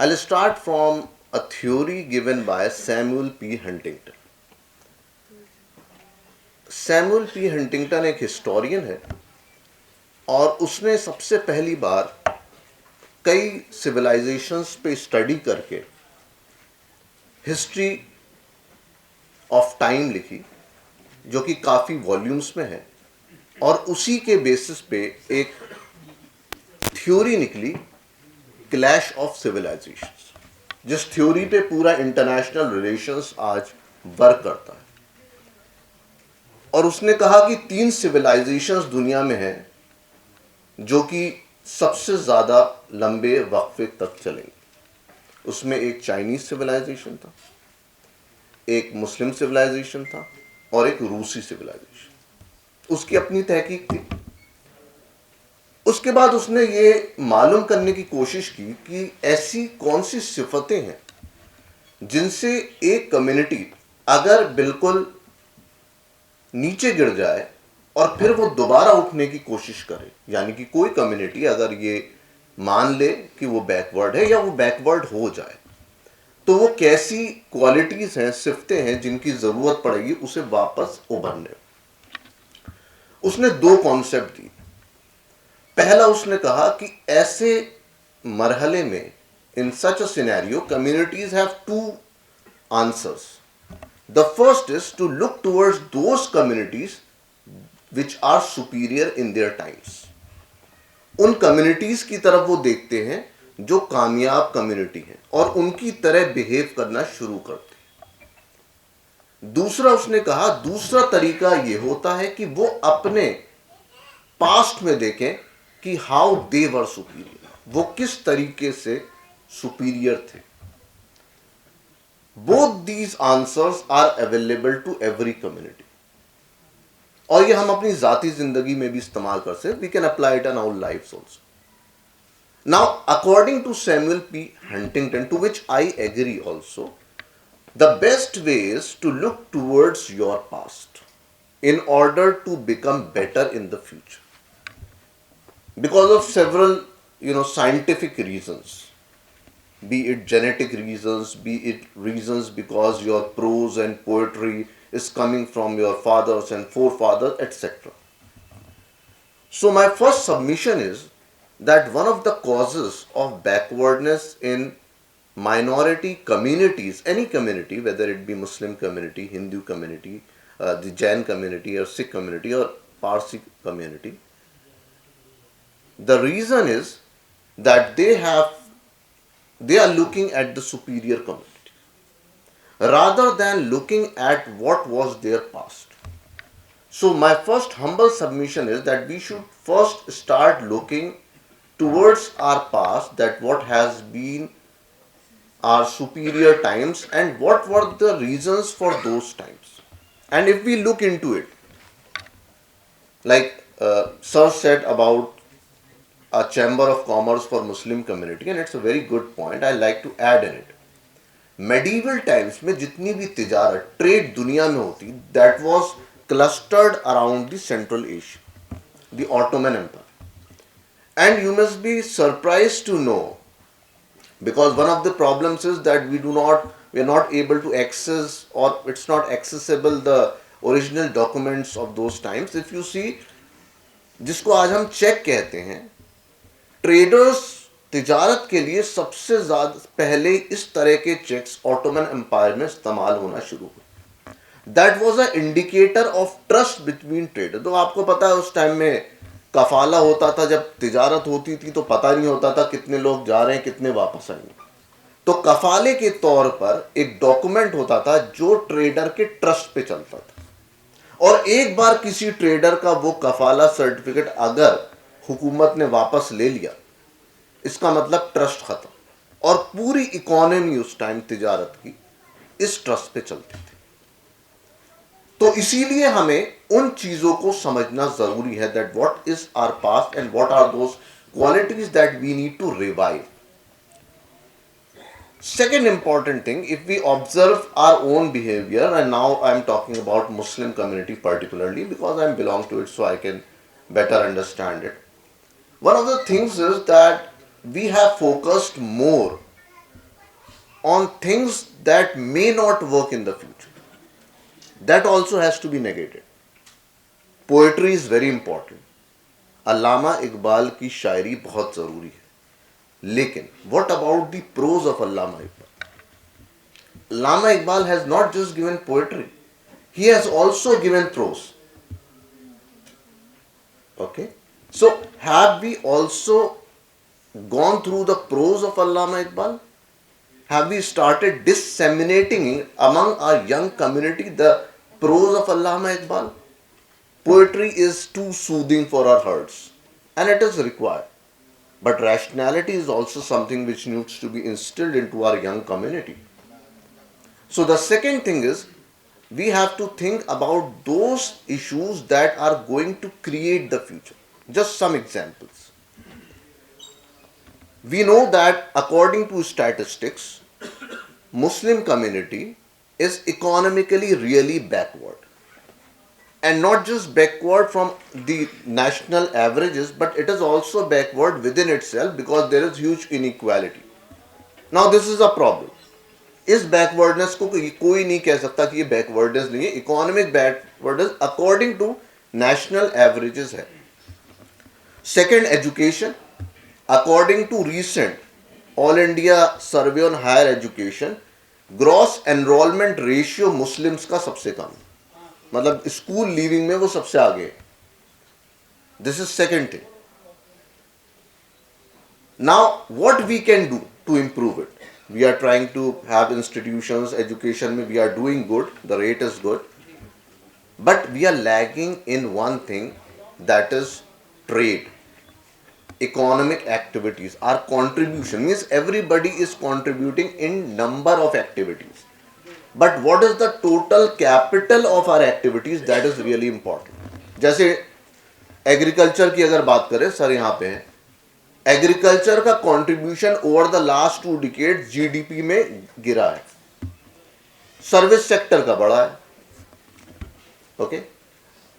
I'll start from a theory given by Samuel P. Huntington. Samuel P Huntington एक historian है और उसने सबसे पहली बार कई सिविलाइजेशंस पे स्टडी करके हिस्ट्री ऑफ टाइम लिखी, जो कि काफ़ी वॉल्यूम्स में है, और उसी के बेसिस पे एक थ्योरी निकली, क्लैश ऑफ सिविलाइजेशंस, जिस थ्योरी पे पूरा इंटरनेशनल रिलेशंस आज वर्क करता है। और उसने कहा कि 3 सिविलाइजेशंस दुनिया में हैं जो कि सबसे ज़्यादा लंबे वक्फे तक चलेंगे। उसमें एक चाइनीज सिविलाइजेशन था, एक मुस्लिम सिविलाइजेशन था और एक रूसी सिविलाइजेशन। उसकी अपनी तहकीक थी। उसके बाद उसने ये मालूम करने की कोशिश की कि ऐसी कौन सी सिफतें हैं जिनसे एक कम्युनिटी अगर बिल्कुल नीचे गिर जाए और फिर वो दोबारा उठने की कोशिश करे, यानी कि कोई कम्युनिटी अगर ये मान ले कि वो बैकवर्ड है या वो बैकवर्ड हो जाए, तो वो कैसी क्वालिटीज हैं, सिफतें हैं जिनकी जरूरत पड़ेगी उसे वापस उभरने। उसने 2 कॉन्सेप्ट दी। पहला उसने कहा कि ऐसे मरहले में, इन सच a scenario, communities have 2 answers. The first is to look towards those communities which are superior in their times. उन कम्युनिटीज की तरफ वो देखते हैं जो कामयाब कम्युनिटी है और उनकी तरह बिहेव करना शुरू करते हैं। दूसरा उसने कहा, दूसरा तरीका ये होता है कि वो अपने पास्ट में देखें कि हाउ दे वर सुपीरियर, वो किस तरीके से सुपीरियर थे। Both these answers are available to every community, और ये हम अपनी जाती जिंदगी में भी इस्तेमाल कर सकते। We can apply it in our lifes also. Now according to Samuel P Huntington, to which I agree also, the best way is to look towards your past in order to become better in the future, because of several scientific reasons, be it genetic reasons, be it reasons because your prose and poetry is coming from your fathers and forefathers, etc. So my first submission is that one of the causes of backwardness in minority communities, any community, whether it be Muslim community, Hindu community, the Jain community or Sikh community or Parsi community, the reason is that they are looking at the superior community rather than looking at what was their past. So my first humble submission is that we should first start looking towards our past, that what has been our superior times and what were the reasons for those times. And if we look into it, like Sir said about a chamber of commerce for Muslim community, and it's a very good point, I like to add in it. Medieval times में जितनी भी तिजारत, trade दुनिया में होती, that was clustered around the Central Asia, the Ottoman Empire. And you must be surprised to know, because one of the problems is that we are not able to access, or it's not accessible, the original documents of those times. If you see, जिसको आज हम check कहते हैं, traders तिजारत के लिए सबसे ज्यादा पहले इस तरह के चेक्स ऑटोमन एम्पायर में इस्तेमाल होना शुरू हुए। That was a indicator of trust between trader. तो आपको पता है उस टाइम में कफाला होता था, जब तिजारत होती थी तो पता नहीं होता था कितने लोग जा रहे हैं, कितने वापस आएंगे। तो कफाले के तौर पर एक डॉक्यूमेंट होता था जो ट्रेडर के ट्रस्ट पे चलता था, और एक बार किसी ट्रेडर का वो कफाला सर्टिफिकेट अगर हुकूमत ने वापस ले लिया, इसका मतलब ट्रस्ट खत्म, और पूरी इकोनॉमी उस टाइम तिजारत की इस ट्रस्ट पे चलती थी। तो इसीलिए हमें उन चीजों को समझना जरूरी है, that what is our past and what are those qualities that we need to revive. Second important thing, if we observe our own behavior, and now I am talking about Muslim community particularly because I belong to it, so I can better understand it. One of the things is that we have focused more on things that may not work in the future. That also has to be negated. Poetry is very important. अल्लामा इकबाल की शायरी बहुत ज़रूरी है, लेकिन what about the prose of Allama Iqbal? Allama Iqbal has not just given poetry, he has also given prose. Okay, so have we also gone through the prose of Allama Iqbal? Have we started disseminating among our young community the prose of Allama Iqbal? Poetry is too soothing for our hearts, and it is required. But rationality is also something which needs to be instilled into our young community. So the second thing is, we have to think about those issues that are going to create the future. Just some examples. We know that according to statistics, Muslim community is economically really backward. And not just backward from the national averages, but it is also backward within itself because there is huge inequality. Now this is a problem. इस backwardness को कोई नहीं कह सकता कि ये backwardness नहीं है. Economic backwardness according to national averages है. Second, education. According to recent all India survey on higher education, gross enrolment ratio Muslims का सबसे कम, मतलब स्कूल लीविंग में वो सबसे आगे. This is second thing. Now what we can do to improve it? We are trying to have institutions, education, we are doing good, the rate is good. But we are lagging in one thing, that is trade, economic activities. Our contribution means everybody is contributing in number of activities. But what is the total capital of our activities? That is really important. जैसे agriculture की अगर बात करें, sir यहाँ पे है, agriculture का contribution over the last 2 decade GDP में गिरा है. सर्विस सेक्टर का बढ़ा है. ओके,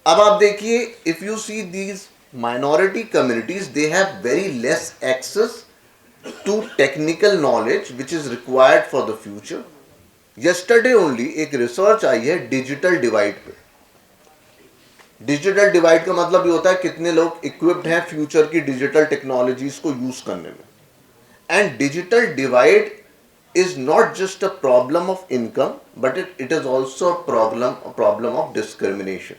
अब आप देखिए, if you see these minority communities, they have very less access to technical knowledge which is required for the future. Yesterday only एक रिसर्च आई है डिजिटल डिवाइड पे. डिजिटल डिवाइड का मतलब ये होता है कितने लोग इक्विप्ड हैं फ्यूचर की डिजिटल टेक्नोलॉजीज को यूज करने में. And digital divide is not just a problem of income, but it is also problem of discrimination.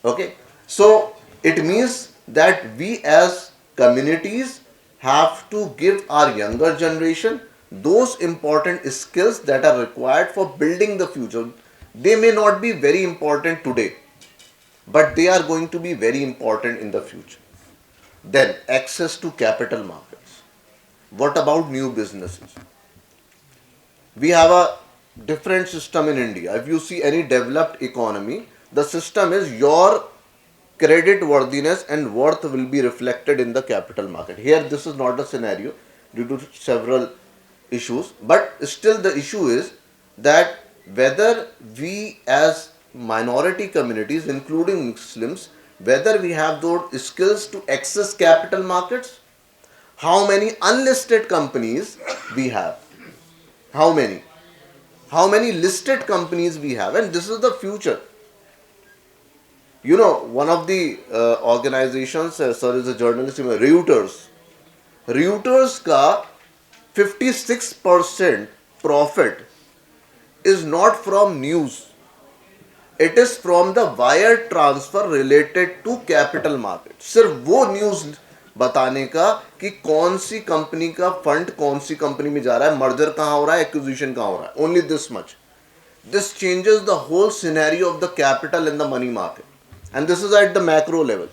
Okay, so it means that we as communities have to give our younger generation those important skills that are required for building the future. They may not be very important today, but they are going to be very important in the future. Then access to capital markets. What about new businesses? We have a different system in India. If you see any developed economy, the system is your credit worthiness and worth will be reflected in the capital market. Here this is not a scenario due to several issues, but still the issue is that whether we as minority communities including Muslims, whether we have those skills to access capital markets. How many unlisted companies we have? How many listed companies we have? And this is the future. You know, one of the organizations, sir is a journalist, Reuters का 56% profit is not from news. It is from the wire transfer related to capital market. सिर्फ वो news बताने का कि कौन सी company का fund कौन सी company में जा रहा है, मर्जर कहाँ हो रहा है, एक्विजिशन कहाँ हो रहा है. Only this much. This changes the whole scenario of the capital and the money market. And this is at the macro level.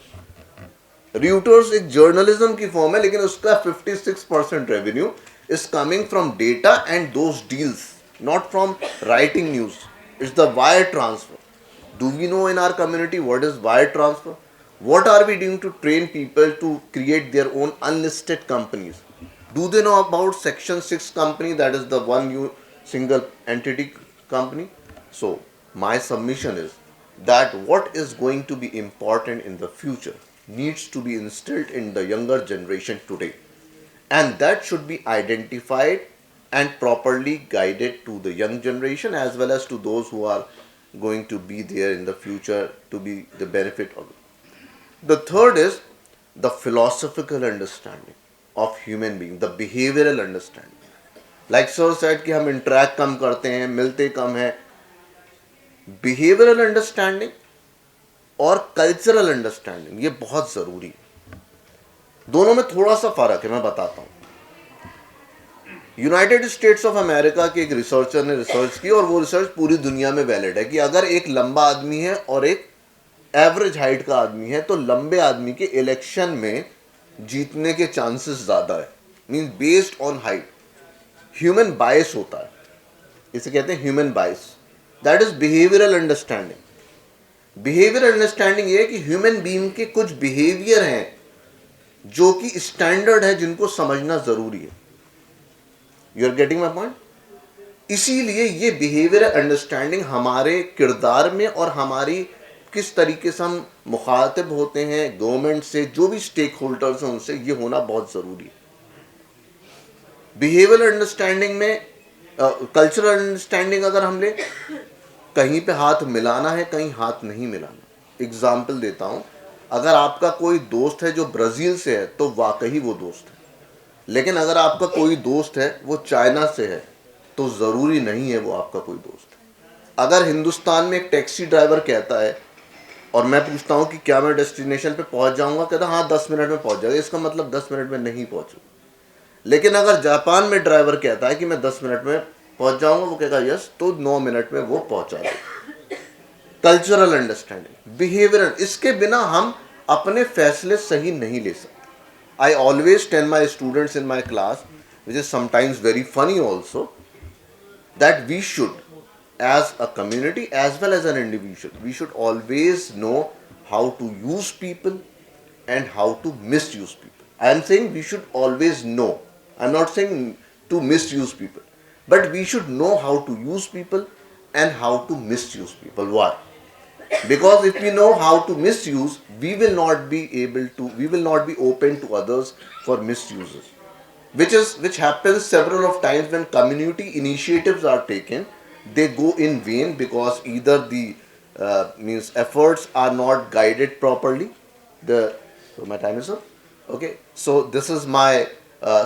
Reuters एक जर्नलिज्म की फॉर्म है, लेकिन उसका 56% revenue is coming from data and those deals, not from writing news. It's the wire transfer. Do we know in our community what is wire transfer? What are we doing to train people to create their own unlisted companies? Do they know about Section 6 company, that is the one single entity company? So my submission is that what is going to be important in the future needs to be instilled in the younger generation today, and that should be identified and properly guided to the young generation as well as to those who are going to be there in the future to be the benefit of it. The third is the philosophical understanding of human being, the behavioral understanding. Like sir said कि हम interact कम करते हैं, मिलते कम हैं. Behavioral understanding और cultural understanding ये बहुत ज़रूरी है. दोनों में थोड़ा सा फर्क है, मैं बताता हूँ. यूनाइटेड स्टेट्स ऑफ अमेरिका के एक रिसर्चर ने रिसर्च की और वो रिसर्च पूरी दुनिया में वैलिड है कि अगर एक लंबा आदमी है और एक एवरेज हाइट का आदमी है तो लंबे आदमी के इलेक्शन में जीतने के चांसेस ज़्यादा है. Means based on height. Human bias होता है, इसे कहते हैं human bias. That is behavioural understanding. Behavioural understanding ये है कि ह्यूमन बीइंग के कुछ बिहेवियर हैं जो कि स्टैंडर्ड है, जिनको समझना जरूरी है. You are getting my point. इसीलिए ये बिहेवियरल अंडरस्टैंडिंग हमारे किरदार में और हमारी किस तरीके से हम मुखातिब होते हैं गवर्नमेंट से, जो भी स्टेक होल्डर्स हैं उनसे, ये होना बहुत ज़रूरी है. बिहेवियरल अंडरस्टैंडिंग में कल्चरल अंडरस्टैंडिंग अगर हम ले, कहीं पे हाथ मिलाना है, कहीं हाथ नहीं मिलाना. एग्जाम्पल देता हूँ. अगर आपका कोई दोस्त है जो ब्राज़ील से है तो वाकई वो दोस्त है. लेकिन अगर आपका कोई दोस्त है वो चाइना से है तो ज़रूरी नहीं है वो आपका कोई दोस्त है. अगर हिंदुस्तान में एक टैक्सी ड्राइवर कहता है और मैं पूछता हूँ कि क्या मैं डेस्टिनेशन पे पहुँच जाऊँगा, कहता हाँ 10 मिनट में पहुँच जाएगा, इसका मतलब 10 मिनट में नहीं पहुँचूँ. लेकिन अगर जापान में ड्राइवर कहता है कि मैं 10 मिनट में पहुँच जाऊँगा, वो कहेगा यस, तो 9 मिनट में वो पहुँचा देगा. कल्चरल अंडरस्टैंडिंग, बिहेवियरल, इसके बिना हम अपने फैसले सही नहीं ले सकते. I always tell my students in my class, which is sometimes very funny also, that we should, as a community as well as an individual, we should always know how to use people and how to misuse people. I am saying we should always know. I am not saying to misuse people, but we should know how to use people and how to misuse people. Why? Because if we know how to misuse, we will not be open to others for misuses, which happens several of times when community initiatives are taken. They go in vain because either the means efforts are not guided properly. So my time is up. Okay, so this is my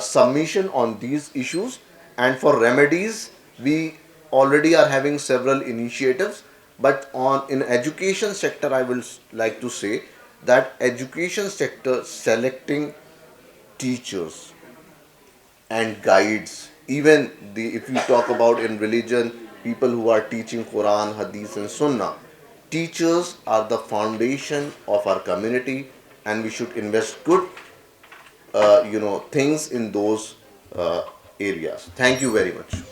submission on these issues, and for remedies we already are having several initiatives. But in education sector, I will like to say that education sector selecting teachers and guides, even if we talk about in religion, people who are teaching Quran, Hadith and Sunnah, teachers are the foundation of our community, and we should invest good things in those areas. Thank you very much.